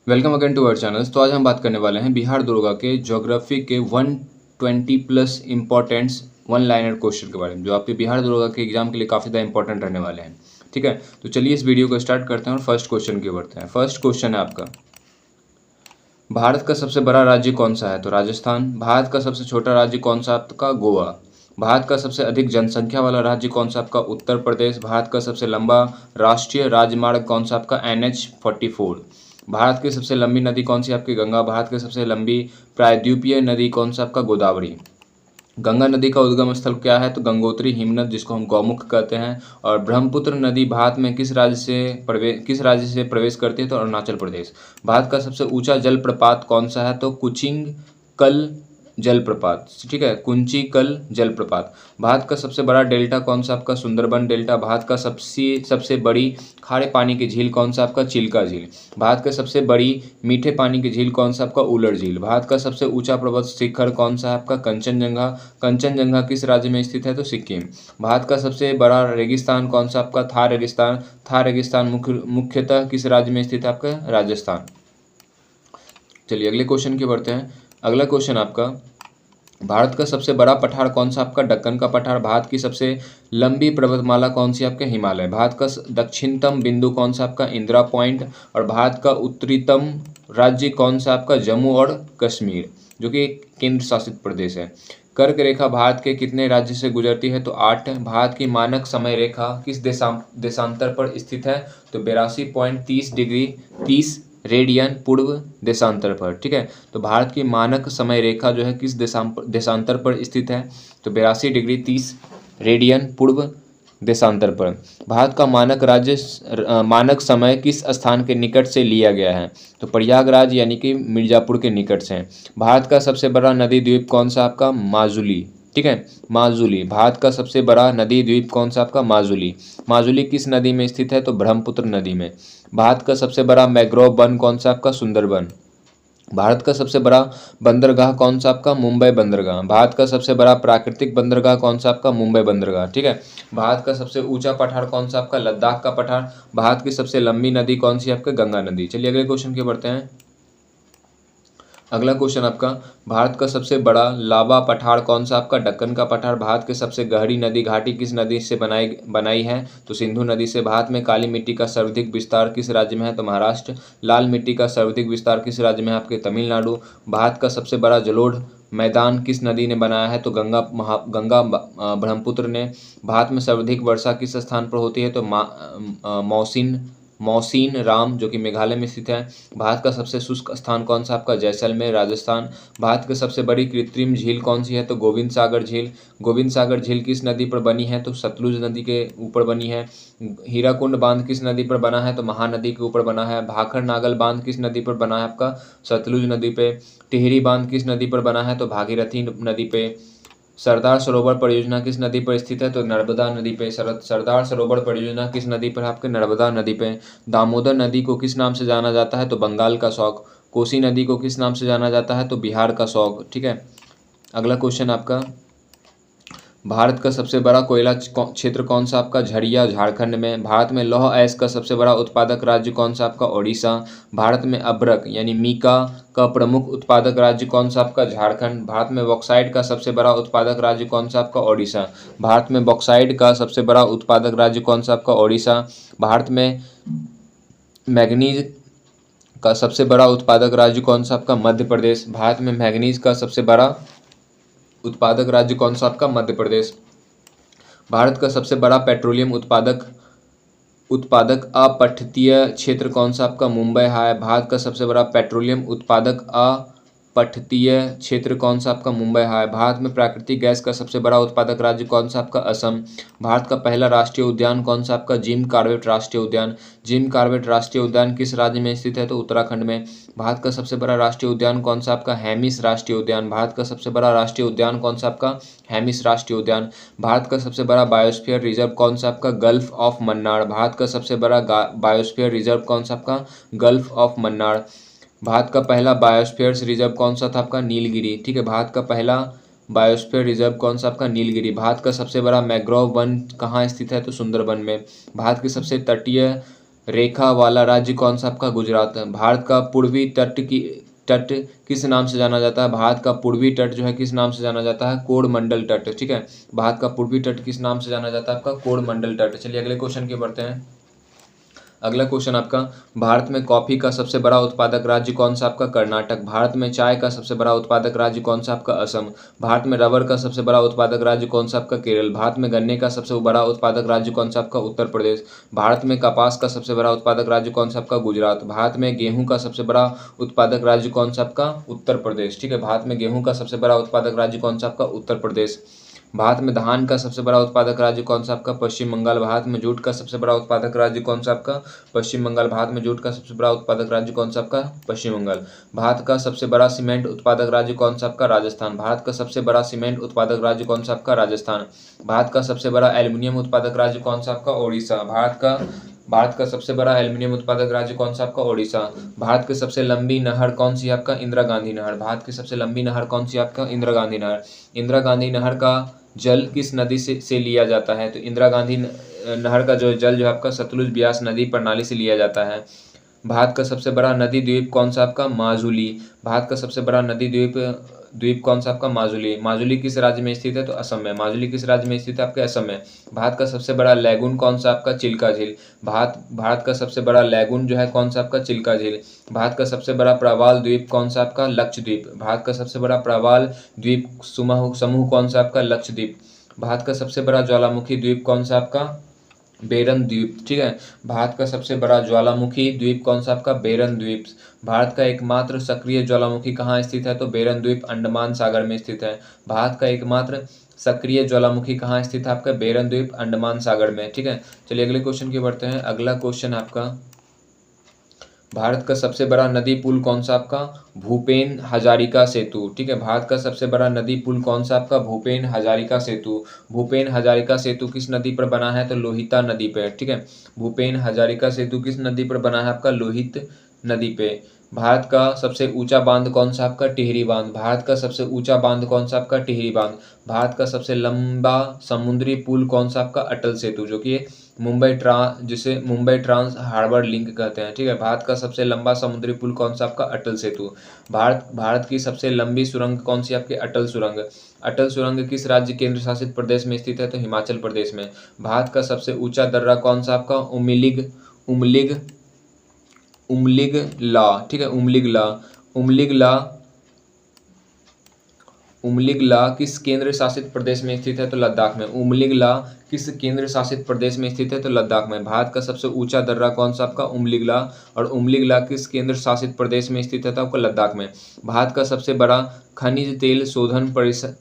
Welcome again to our channel. तो आज हम बात करने वाले हैं बिहार दुर्गा के ज्योग्राफी के 120 plus importance one liner question के बारे में, जो आपके बिहार दुर्गा के एग्जाम के लिए काफ़ी ज़्यादा इंपॉर्टेंट रहने वाले हैं। ठीक है, तो चलिए इस वीडियो को स्टार्ट करते हैं और फर्स्ट क्वेश्चन की बढ़ते हैं। फर्स्ट क्वेश्चन है आपका, भारत का सबसे बड़ा राज्य कौन सा है? तो राजस्थान। भारत का सबसे छोटा राज्य कौन सा आपका? गोवा। भारत का सबसे अधिक जनसंख्या वाला राज्य कौन सा आपका? उत्तर प्रदेश। भारत का सबसे लंबा राष्ट्रीय राजमार्ग कौन सा आपका? NH-44। भारत की सबसे लंबी नदी कौन सी आपकी? गंगा। भारत की सबसे लंबी प्रायद्वीपीय नदी कौन सा आपका? गोदावरी। गंगा नदी का उद्गम स्थल क्या है? तो गंगोत्री हिमनद, जिसको हम गौमुख कहते हैं। और ब्रह्मपुत्र नदी भारत में किस राज्य से प्रवेश करती है? तो अरुणाचल प्रदेश। भारत का सबसे ऊंचा जलप्रपात कौन सा है? तो कुचिंग कल जलप्रपात। ठीक है, कुंची कल जलप्रपात। भारत का सबसे बड़ा डेल्टा कौन सा आपका? सुंदरबन डेल्टा। भारत का सबसे सबसे बड़ी खारे पानी की झील कौन सा आपका? चिल्का झील। भारत का सबसे बड़ी मीठे पानी की झील कौन सा आपका? उलर झील। भारत का सबसे ऊंचा पर्वत शिखर कौन सा है आपका? कंचनजंगा। कंचनजंगा किस राज्य में स्थित है? तो सिक्किम। भारत का सबसे बड़ा रेगिस्तान कौन सा आपका? थार रेगिस्तान। थार रेगिस्तान मुख्यतः किस राज्य में स्थित है आपका? राजस्थान। चलिए अगले क्वेश्चन की बढ़ते हैं। अगला क्वेश्चन आपका, भारत का सबसे बड़ा पठार कौन सा आपका? दक्कन का पठार। भारत की सबसे लंबी पर्वतमाला कौन सी आपके? हिमालय। भारत का दक्षिणतम बिंदु कौन सा आपका? इंदिरा पॉइंट। और भारत का उत्तरीतम राज्य कौन सा आपका? जम्मू और कश्मीर, जो कि एक केंद्र शासित प्रदेश है। कर्क रेखा भारत के कितने राज्य से गुजरती है? तो 8। भारत की मानक समय रेखा किस देशांतर पर स्थित है? तो 82.30 डिग्री 30 रेडियन पूर्व देशांतर पर। ठीक है, तो भारत की मानक समय रेखा जो है किस देशांतर पर स्थित है? तो 82 डिग्री 30 रेडियन पूर्व देशांतर पर। भारत का मानक समय किस स्थान के निकट से लिया गया है? तो प्रयागराज यानी कि मिर्ज़ापुर के निकट से। भारत का सबसे बड़ा नदी द्वीप कौन सा आपका? माजुली। ठीक है, माजुली। भारत का सबसे बड़ा नदी द्वीप कौन सा आपका? माजुली। माजुली किस नदी में स्थित है? तो ब्रह्मपुत्र नदी में। भारत का सबसे बड़ा मैंग्रोव वन कौन सा आपका? सुंदरबन। भारत का सबसे बड़ा बंदरगाह कौन सा आपका? मुंबई बंदरगाह। भारत का सबसे बड़ा प्राकृतिक बंदरगाह कौन सा आपका? मुंबई बंदरगाह। ठीक है, भारत का सबसे ऊंचा पठार कौन सा आपका? लद्दाख का पठार। भारत की सबसे लंबी नदी कौन सी आपका? गंगा नदी। चलिए अगले क्वेश्चन की बढ़ते हैं। अगला क्वेश्चन आपका, भारत का सबसे बड़ा लावा पठार कौन सा आपका? दक्कन का पठार। भारत के सबसे गहरी नदी घाटी किस नदी से बनाई है? तो सिंधु नदी से। भारत में काली मिट्टी का सर्वाधिक विस्तार किस राज्य में है? तो महाराष्ट्र। लाल मिट्टी का सर्वाधिक विस्तार किस राज्य में है? आपके तमिलनाडु। भारत का सबसे बड़ा जलोढ़ मैदान किस नदी ने बनाया है? तो गंगा ब्रह्मपुत्र ने। भारत में सर्वाधिक वर्षा किस स्थान पर होती है? तो मौसीन राम, जो कि मेघालय में स्थित है। भारत का सबसे शुष्क स्थान कौन सा आपका? जैसलमेर राजस्थान। भारत की सबसे बड़ी कृत्रिम झील कौन सी है? तो गोविंद सागर झील। गोविंद सागर झील किस नदी पर बनी है? तो सतलुज नदी के ऊपर बनी है। हीराकुंड बांध किस नदी पर बना है? तो महानदी के ऊपर बना है। भाखर नागल बांध किस नदी पर बना है आपका? सतलुज नदी पे। टिहरी बांध किस नदी पर बना है? तो भागीरथी नदी पे। सरदार सरोवर परियोजना किस नदी पर स्थित है? तो नर्मदा नदी पे। सरदार सरोवर परियोजना किस नदी पर है आपके? नर्मदा नदी पे। दामोदर नदी को किस नाम से जाना जाता है? तो बंगाल का शौक। कोसी नदी को किस नाम से जाना जाता है? तो बिहार का शौक। ठीक है, अगला क्वेश्चन आपका, भारत का सबसे बड़ा कोयला क्षेत्र कौन सा आपका? झरिया झारखंड में। भारत में लौह अयस्क का सबसे बड़ा उत्पादक राज्य कौन सा आपका? ओडिशा। भारत में अब्रक यानी मीका का प्रमुख उत्पादक राज्य कौन सा आपका? झारखंड। भारत में बॉक्साइट का सबसे बड़ा उत्पादक राज्य कौन सा आपका? ओडिशा। भारत में बॉक्साइट का सबसे बड़ा उत्पादक राज्य कौन सा आपका? ओडिशा। भारत में मैग्नीज का सबसे बड़ा उत्पादक राज्य कौन सा आपका? मध्य प्रदेश। भारत में मैग्नीज का सबसे बड़ा उत्पादक राज्य कौन सा आपका? मध्य प्रदेश। भारत का सबसे बड़ा पेट्रोलियम उत्पादक उत्पादक अपठितीय क्षेत्र कौन सा आपका? मुंबई है। भारत का सबसे बड़ा पेट्रोलियम उत्पादक अपठितीय क्षेत्र कौन सा आपका? मुंबई है। भारत में प्राकृतिक गैस का सबसे बड़ा उत्पादक राज्य कौन सा आपका? असम। भारत का पहला राष्ट्रीय उद्यान कौन सा आपका? जिम कॉर्बेट राष्ट्रीय उद्यान। जिम कॉर्बेट राष्ट्रीय उद्यान किस राज्य में स्थित है? तो उत्तराखंड में। भारत का सबसे बड़ा राष्ट्रीय उद्यान कौन सा आपका? हैमिस राष्ट्रीय उद्यान। भारत का सबसे बड़ा राष्ट्रीय उद्यान कौन सा आपका? हैमिस राष्ट्रीय उद्यान। भारत का सबसे बड़ा बायोस्फीयर रिजर्व कौन सा आपका? Gulf of Mannar. भारत का सबसे बड़ा बायोस्फीयर रिजर्व कौन सा आपका? Gulf of Mannar. भारत का पहला बायोस्फीयर रिजर्व कौन सा था आपका? नीलगिरी। ठीक है, भारत का पहला बायोस्फीयर रिजर्व कौन सा आपका? नीलगिरी। भारत का सबसे बड़ा मैंग्रोव वन कहाँ स्थित है? तो सुंदरबन में। भारत की सबसे तटीय रेखा वाला राज्य कौन सा आपका? गुजरात। भारत का पूर्वी तट किस नाम से जाना जाता है? भारत का पूर्वी तट जो है किस नाम से जाना जाता है? कोरमंडल तट। ठीक है, भारत का पूर्वी तट किस नाम से जाना जाता है? आपका कोरमंडल तट। चलिए अगले क्वेश्चन की बढ़ते हैं। अगला क्वेश्चन आपका, भारत में कॉफी का सबसे बड़ा उत्पादक राज्य कौन सा? आपका कर्नाटक। भारत में चाय का सबसे बड़ा उत्पादक राज्य कौन सा? आपका असम। भारत में रबर का सबसे बड़ा उत्पादक राज्य कौन सा? आपका केरल। भारत में गन्ने का सबसे बड़ा उत्पादक राज्य कौन सा? आपका उत्तर प्रदेश। भारत में कपास का सबसे बड़ा उत्पादक राज्य कौन सा? आपका गुजरात। भारत में गेहूं का सबसे बड़ा उत्पादक राज्य कौन सा? आपका उत्तर प्रदेश। ठीक है, भारत में गेहूं का सबसे बड़ा उत्पादक राज्य कौन सा? आपका उत्तर प्रदेश। भारत में धान का सबसे बड़ा उत्पादक राज्य कौन सा? आपका पश्चिम बंगाल। भारत में जूट का सबसे बड़ा उत्पादक राज्य कौन सा? आपका पश्चिम बंगाल। भारत में जूट का सबसे बड़ा उत्पादक राज्य कौन सा? आपका पश्चिम बंगाल। भारत का सबसे बड़ा सीमेंट उत्पादक राज्य कौन सा? आपका राजस्थान। भारत का सबसे बड़ा सीमेंट उत्पादक राज्य कौन सा? आपका राजस्थान। भारत का सबसे बड़ा एल्यूमिनियम उत्पादक राज्य कौन सा? आपका ओडिशा। भारत का सबसे बड़ा एल्यूमिनियम उत्पादक राज्य कौन सा? आपका ओडिशा। भारत की सबसे लंबी नहर कौन सी है? आपका इंदिरा गांधी नहर। भारत की सबसे लंबी नहर कौन सी है? आपका इंदिरा गांधी नहर। इंदिरा गांधी नहर का जल किस नदी से लिया जाता है? तो इंदिरा गांधी नहर का जो जल जो है आपका सतलुज ब्यास नदी प्रणाली से लिया जाता है। भारत का सबसे बड़ा नदी द्वीप कौन सा? आपका माजुली। भारत का सबसे बड़ा नदी द्वीप कौन सा? आपका माजुली। माजुली किस राज्य में स्थित है? तो असम में। माजुली किस राज्य में स्थित है? आपके असम में। भारत का सबसे बड़ा लैगून कौन सा? आपका चिल्का झील। भारत का सबसे बड़ा लैगून जो है कौन सा? आपका चिल्का झील। भारत का सबसे बड़ा प्रवाल द्वीप कौन सा? आपका लक्षद्वीप। भारत का सबसे बड़ा प्रवाल द्वीप समूह कौन सा? आपका लक्षद्वीप। भारत का सबसे बड़ा ज्वालामुखी द्वीप कौन सा? आपका बेरन द्वीप। ठीक है, भारत का सबसे बड़ा ज्वालामुखी द्वीप कौन सा? आपका बेरन द्वीप। भारत का एकमात्र सक्रिय ज्वालामुखी कहाँ स्थित है? तो बेरन द्वीप अंडमान सागर में स्थित है। भारत का एकमात्र सक्रिय ज्वालामुखी कहाँ स्थित है? आपका बेरन द्वीप अंडमान सागर में। ठीक है, चलिए अगले क्वेश्चन की बढ़ते हैं। अगला क्वेश्चन आपका, भारत का सबसे बड़ा नदी पुल कौन सा? आपका भूपेन हजारिका सेतु। ठीक है, भारत का सबसे बड़ा नदी पुल कौन सा? आपका भूपेन हजारिका सेतु। भूपेन हजारिका सेतु किस नदी पर बना है? तो लोहिता नदी पे। ठीक है, भूपेन हजारिका सेतु किस नदी पर बना है? आपका लोहित नदी पे। भारत का सबसे ऊंचा बांध कौन सा? आपका टिहरी बांध। भारत का सबसे ऊंचा बांध कौन सा? आपका टिहरी बांध। भारत का सबसे लंबा समुद्री पुल कौन सा? आपका अटल सेतु, जो कि जिसे मुंबई ट्रांस हार्बर लिंक कहते हैं। ठीक है, भारत का सबसे लंबा समुद्री पुल कौन सा? आपका अटल सेतु। भारत की सबसे लंबी सुरंग कौन सी? आपकी अटल सुरंग। अटल सुरंग किस राज्य केंद्र शासित प्रदेश में स्थित है? तो हिमाचल प्रदेश में। भारत का सबसे ऊंचा दर्रा कौन सा? आपका उमलिग ला। ठीक है, उमलिग ला किस केंद्र शासित प्रदेश में स्थित है? तो लद्दाख में। उमलिग ला किस केंद्र शासित प्रदेश में स्थित है? तो लद्दाख में। भारत का सबसे ऊंचा दर्रा कौन सा? आपका उमलिग ला। और उमलिग ला किस केंद्र शासित प्रदेश में स्थित है? तो आपका लद्दाख में। भारत का सबसे बड़ा खनिज तेल शोधन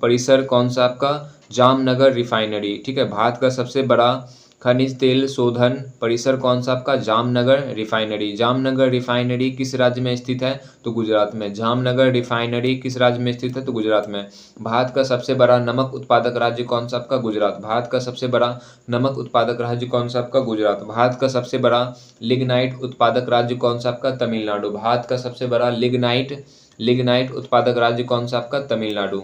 परिसर कौन सा? आपका जामनगर रिफाइनरी। ठीक है, भारत का सबसे बड़ा खनिज तेल शोधन परिसर कौन सा? आपका जामनगर रिफाइनरी। जामनगर रिफाइनरी किस राज्य में स्थित है? तो गुजरात में। जामनगर रिफाइनरी किस राज्य में स्थित है? तो गुजरात में। भारत का सबसे बड़ा नमक उत्पादक राज्य कौन सा? आपका गुजरात। भारत का सबसे बड़ा नमक उत्पादक राज्य कौन सा? आपका गुजरात। भारत का सबसे बड़ा लिग्नाइट उत्पादक राज्य कौन सा? आपका तमिलनाडु। भारत का सबसे बड़ा लिग्नाइट उत्पादक राज्य कौन सा? आपका तमिलनाडु।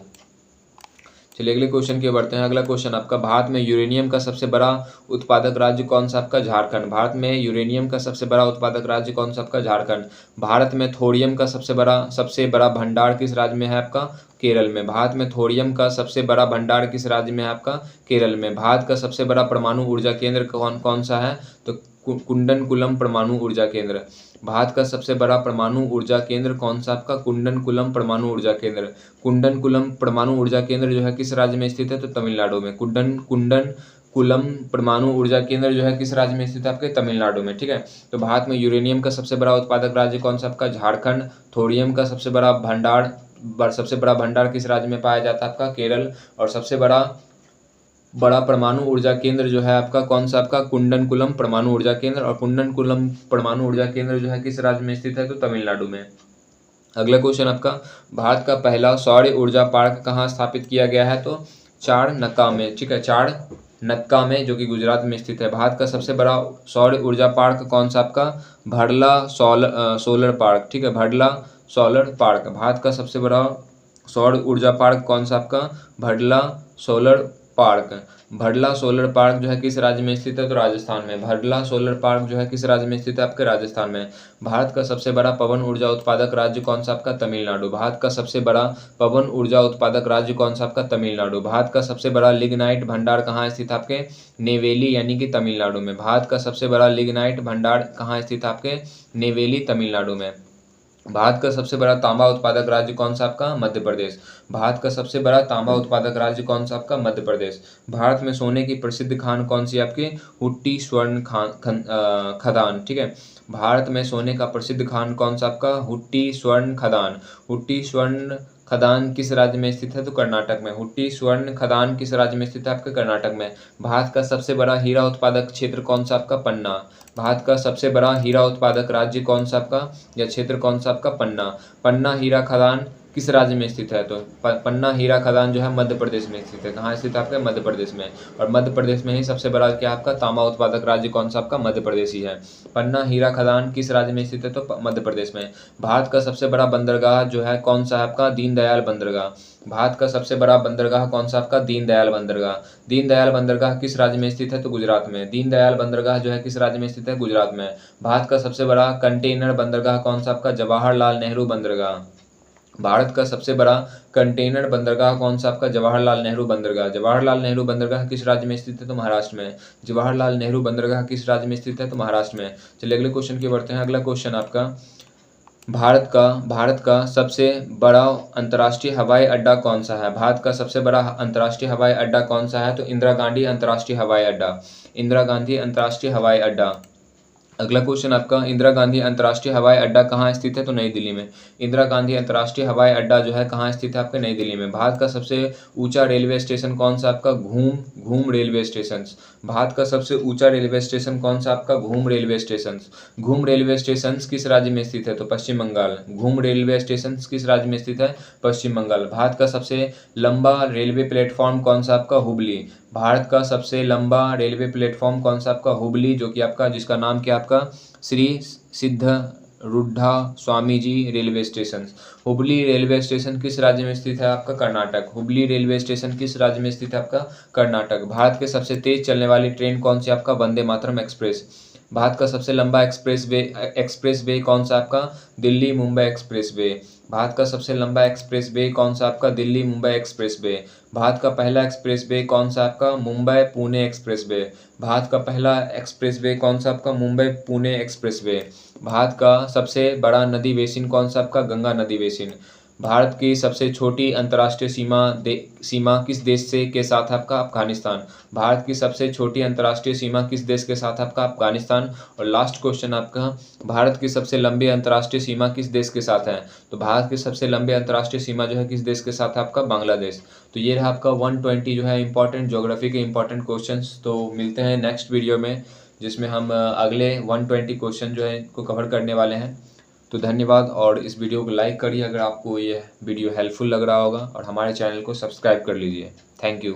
चलिए अगले क्वेश्चन की बढ़ते हैं। अगला क्वेश्चन आपका, भारत में यूरेनियम का सबसे बड़ा उत्पादक राज्य कौन सा? आपका झारखंड। भारत में यूरेनियम का सबसे बड़ा उत्पादक राज्य कौन सा? आपका झारखंड। भारत में थोरियम का सबसे बड़ा भंडार किस राज्य में है? आपका केरल में। भारत में थोरियम का सबसे बड़ा भंडार किस राज्य में है? आपका केरल में। भारत का सबसे बड़ा परमाणु ऊर्जा केंद्र कौन सा है? तो कुंडनकुलम परमाणु ऊर्जा केंद्र। भारत का सबसे बड़ा परमाणु ऊर्जा केंद्र कौन सा? आपका कुंडनकुलम परमाणु ऊर्जा केंद्र। कुंडनकुलम परमाणु ऊर्जा केंद्र जो है किस राज्य में स्थित है? तो तमिलनाडु में। कुंडनकुलम परमाणु ऊर्जा केंद्र जो है किस राज्य में स्थित है? आपके तमिलनाडु में। ठीक है, तो भारत में यूरेनियम का सबसे बड़ा उत्पादक राज्य कौन सा? आपका झारखंड। थोरियम का सबसे बड़ा भंडार किस राज्य में पाया जाता है? आपका केरल। और सबसे बड़ा परमाणु ऊर्जा केंद्र जो है आपका कौन सा? आपका कुंडनकुलम परमाणु ऊर्जा केंद्र। और कुंडनकुलम परमाणु ऊर्जा केंद्र जो है किस राज्य में स्थित है? तो तमिलनाडु में। अगला क्वेश्चन आपका, भारत का पहला सौर ऊर्जा पार्क कहाँ स्थापित किया गया है? तो चाणक्का में। ठीक है, चाणक्का में, जो कि गुजरात में स्थित है। भारत का सबसे बड़ा सौर ऊर्जा पार्क कौन सा? आपका भड़ला सोलर पार्क। ठीक है, भड़ला सोलर पार्क। भारत का सबसे बड़ा सौर ऊर्जा पार्क कौन सा? आपका भड़ला सोलर पार्क। भरला सोलर पार्क जो है किस राज्य में स्थित है? तो राजस्थान में। भरला सोलर पार्क जो है किस राज्य में स्थित है? आपके राजस्थान में। भारत का सबसे बड़ा पवन ऊर्जा उत्पादक राज्य कौन सा? आपका तमिलनाडु। भारत का सबसे बड़ा पवन ऊर्जा उत्पादक राज्य कौन सा? आपका तमिलनाडु। भारत का सबसे बड़ा लिग्नाइट भंडार कहाँ स्थित है? आपके नेवेली यानी कि तमिलनाडु में। भारत का सबसे बड़ा लिग्नाइट भंडार कहाँ स्थित है? आपके नेवेली तमिलनाडु में। भारत का सबसे बड़ा तांबा उत्पादक राज्य कौन सा? आपका मध्य प्रदेश। भारत का सबसे बड़ा तांबा उत्पादक राज्य कौन सा? आपका मध्य प्रदेश। भारत में सोने की प्रसिद्ध खान कौन सी? आपकी हुट्टी स्वर्ण खदान। ठीक है, भारत में सोने का प्रसिद्ध खान कौन सा? आपका हुट्टी स्वर्ण खदान। हुट्टी स्वर्ण खदान किस राज्य में स्थित है? तो कर्नाटक में। हुट्टी स्वर्ण खदान किस राज्य में स्थित है? आपके कर्नाटक में। भारत का सबसे बड़ा हीरा उत्पादक क्षेत्र कौन सा? आपका पन्ना। भारत का सबसे बड़ा हीरा उत्पादक राज्य कौन सा आपका, या क्षेत्र कौन सा? आपका पन्ना। पन्ना हीरा खदान किस राज्य में स्थित है? तो पन्ना हीरा खदान जो है मध्य प्रदेश में स्थित है। कहाँ स्थित है? आपके मध्य प्रदेश में। और मध्य प्रदेश में ही सबसे बड़ा क्या आपका तांबा उत्पादक राज्य कौन सा? आपका मध्य प्रदेश ही है। पन्ना हीरा खदान किस राज्य में स्थित है? तो मध्य प्रदेश में। भारत का सबसे बड़ा बंदरगाह जो है कौन सा है? आपका दीनदयाल बंदरगाह। भारत का सबसे बड़ा बंदरगाह कौन सा? आपका दीनदयाल बंदरगाह। दीनदयाल बंदरगाह किस राज्य में स्थित है? तो गुजरात में। दीनदयाल बंदरगाह जो है किस राज्य में स्थित है? गुजरात में। भारत का सबसे बड़ा कंटेनर बंदरगाह कौन सा? आपका जवाहरलाल नेहरू बंदरगाह। भारत का सबसे बड़ा कंटेनर बंदरगाह कौन सा? आपका जवाहरलाल नेहरू बंदरगाह। जवाहरलाल नेहरू बंदरगाह किस राज्य में स्थित है? तो महाराष्ट्र में। जवाहरलाल नेहरू बंदरगाह किस राज्य में स्थित है? तो महाराष्ट्र में। चलिए अगले क्वेश्चन की बढ़ते हैं। अगला क्वेश्चन आपका, भारत का सबसे बड़ा अंतर्राष्ट्रीय हवाई अड्डा कौन सा है? भारत का सबसे बड़ा अंतर्राष्ट्रीय हवाई अड्डा कौन सा है? तो इंदिरा गांधी अंतर्राष्ट्रीय हवाई अड्डा। इंदिरा गांधी अंतर्राष्ट्रीय हवाई अड्डा। अगला क्वेश्चन आपका, इंदिरा गांधी अंतर्राष्ट्रीय हवाई अड्डा कहाँ स्थित है? तो नई दिल्ली में। इंदिरा गांधी अंतर्राष्ट्रीय हवाई अड्डा जो है कहाँ स्थित है? आपके नई दिल्ली में। भारत का सबसे ऊंचा रेलवे स्टेशन कौन सा? आपका घूम रेलवे स्टेशन। भारत का सबसे ऊंचा रेलवे स्टेशन कौन सा? आपका घूम रेलवे स्टेशन। घूम रेलवे स्टेशन किस राज्य में स्थित है? तो पश्चिम बंगाल। घूम रेलवे स्टेशन किस राज्य में स्थित है? पश्चिम बंगाल। भारत का सबसे लंबा रेलवे प्लेटफॉर्म कौन सा? आपका हुबली। भारत का सबसे लंबा रेलवे प्लेटफॉर्म कौन सा? आपका हुबली, जो कि आपका जिसका नाम क्या आपका Shri Siddharudha Swami ji railway station. Hubli railway station किस राज्य में स्थित है? आपका कर्नाटक। हुबली रेलवे स्टेशन किस राज्य में स्थित है? आपका कर्नाटक। भारत के सबसे तेज चलने वाली ट्रेन कौन सी? आपका वंदे मातरम एक्सप्रेस। भारत का सबसे लंबा एक्सप्रेस वे कौन सा? आपका दिल्ली मुंबई एक्सप्रेस वे। भारत का सबसे लंबा एक्सप्रेस वे कौन सा? आपका दिल्ली मुंबई एक्सप्रेस वे। भारत का पहला एक्सप्रेस वे कौन सा? आपका मुंबई पुणे एक्सप्रेस वे। भारत का पहला एक्सप्रेस वे कौन सा? आपका मुंबई पुणे एक्सप्रेस वे। भारत का सबसे बड़ा नदी बेसिन कौन सा? आपका गंगा नदी बेसिन। भारत की सबसे छोटी अंतर्राष्ट्रीय सीमा किस देश से के साथ है? आपका अफगानिस्तान। भारत की सबसे छोटी अंतर्राष्ट्रीय सीमा किस देश के साथ है? आपका अफगानिस्तान। और लास्ट क्वेश्चन आपका, भारत की सबसे लंबी अंतर्राष्ट्रीय सीमा किस देश के साथ है? तो भारत की सबसे लंबी अंतर्राष्ट्रीय सीमा जो है किस देश के साथ है? आपका बांग्लादेश। तो ये रहा आपका 120 जो है इंपॉर्टेंट ज्योग्राफी के इंपॉर्टेंट क्वेश्चंस। तो मिलते हैं नेक्स्ट वीडियो में, जिसमें हम अगले 120 क्वेश्चन जो है को कवर करने वाले हैं। तो धन्यवाद, और इस वीडियो को लाइक करिए अगर आपको ये वीडियो हेल्पफुल लग रहा होगा, और हमारे चैनल को सब्सक्राइब कर लीजिए। Thank you.